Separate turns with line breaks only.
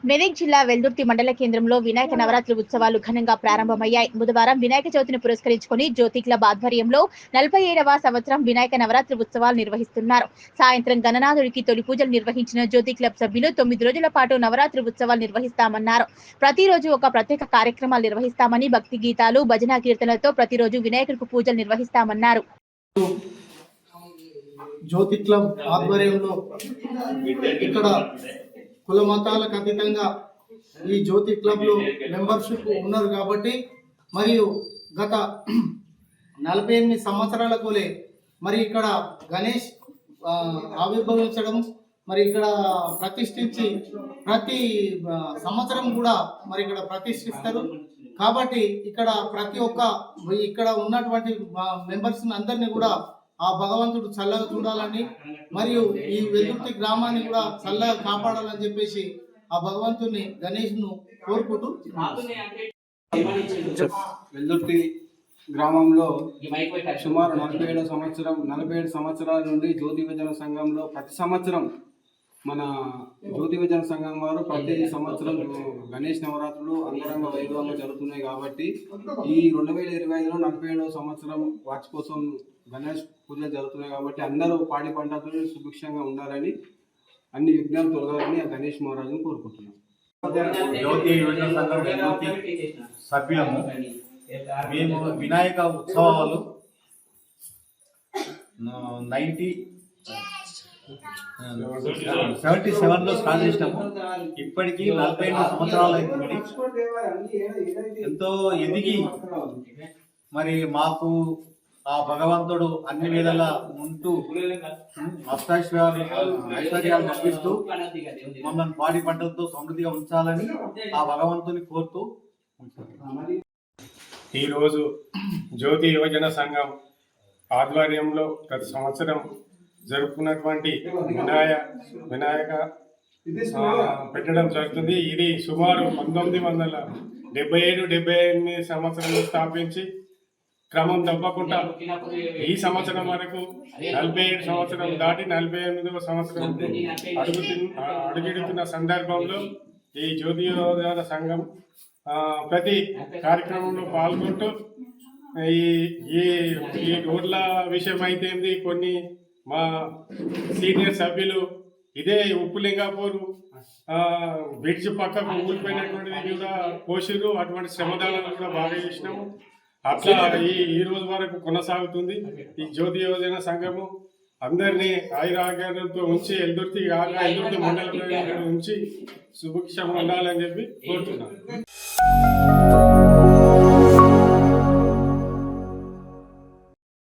మెదక్ జిల్లా వెల్దుర్తి మండల కేంద్రంలో వినాయక నవరాత్రి ఉత్సవాలు ఘనంగా ప్రారంభమయ్యాయి. బుధవారం వినాయక చవితిని పురస్కరించుకుని జ్యోతి క్లబ్ ఆధ్వర్యంలో 47వ సంవత్సరం వినాయక నవరాత్రి ఉత్సవాలు నిర్వహిస్తున్నారు. సాయంత్రం గణనాథుడికి తొలి పూజలు నిర్వహించిన జ్యోతి క్లబ్ సభ్యులు 9 రోజుల పాటు నవరాత్రి ఉత్సవాలు నిర్వహిస్తామన్నారు. ప్రతిరోజు ఒక ప్రత్యేక కార్యక్రమాలు నిర్వహిస్తామని, భక్తి గీతాలు, భజన కీర్తనలతో ప్రతిరోజు వినాయకుడికి పూజలు నిర్వహిస్తామన్నారు.
జ్యోతి క్లబ్ ఆధ్వర్యంలో ఇక్కడ కుల మతాలకు అతీతంగా ఈ జ్యోతి క్లబ్ లో మెంబర్షిప్ ఉన్నారు కాబట్టి మరియు గత 48 సంవత్సరాలకు మరి ఇక్కడ గణేష్ ఆవిర్భవించడం మరి ఇక్కడ ప్రతిష్ఠించి ప్రతి సంవత్సరం కూడా మరి ఇక్కడ ప్రతిష్ఠిస్తారు కాబట్టి ఇక్కడ ప్రతి ఒక్క ఇక్కడ ఉన్నటువంటి మెంబర్స్ అందరినీ కూడా ఆ భగవంతుడు చల్లగా చూడాలని మరియు ఈ వెల్దుర్తి గ్రామాన్ని కూడా చల్లగా కాపాడాలని చెప్పేసి ఆ భగవంతుని గణేష్ను కోరుకుంటూ
వెల్దుర్తి గ్రామంలో సుమారు 47 సంవత్సరాల నుండి జ్యోతి విభజన సంఘంలో ప్రతి సంవత్సరం మన జ్యోతి విభజన సంఘం వారు ప్రతి సంవత్సరం గణేష్ నవరాత్రులు అంగరంగ వైభవంగా జరుగుతున్నాయి కాబట్టి ఈ 2025లో 47వ సంవత్సరం వార్షికోత్సవం గణేష్ పూజలు జరుగుతున్నాయి కాబట్టి అందరూ పాడి పంటలతో సుభిక్షంగా ఉండాలని, అన్ని విఘ్నాలు తొలగాలని ఆ గణేష్ మహారాజును కోరుకుంటున్నాం.
జ్యోతి విభజన సంఘం జ్యోతి సభ్యులము మేము వినాయక ఉత్సవాలు 77లో స్టార్ట్ చేసినాము. ఇప్పటికీ 45 సంవత్సరాలు అవుతుంది. ఎంతో ఎదిగి మరి మాకు ఆ భగవంతుడు అన్ని వేళలా ఉంటూ ఐశ్వర్యాలు కల్పిస్తూ మమ్మల్ని పాడి పంటలతో సమృద్ధిగా ఉంచాలని ఆ భగవంతుని కోరుతూ
ఈరోజు జ్యోతి యువజన సంఘం ఆధ్వర్యంలో గత సంవత్సరం జరుపుకున్నటువంటి వినాయక పెట్టడం జరుగుతుంది. ఇది సుమారు 1977-78 సంవత్సరంలో స్థాపించి క్రమం తప్పకుండా ఈ సంవత్సరం వరకు 47 సంవత్సరం దాటి 48వ సంవత్సరం అడుగెడుతున్న సందర్భంలో ఈ జ్యోతి యువజన సంఘం ప్రతి కార్యక్రమంలో పాల్గొంటూ ఈ రోడ్ల విషయం అయితే కొన్ని మా సీనియర్ సభ్యులు ఇదే ఉప్పులింగాపూర్ బ్రిడ్జ్ పక్కకు ఊరిపోయినటువంటిది కూడా పోషిరు, అటువంటి శ్రమదానాలు కూడా బాగా చేసినాము. అట్లా ఈ రోజు వరకు కొనసాగుతుంది. ఈ జ్యోతి యువజన సంఘము అందరినీ ఆయురాగ్యాలతో ఉంచి ఎల్దుర్తి మండలం ఉంచి సుభిక్షంగా ఉండాలని చెప్పి కోరుతున్నాను.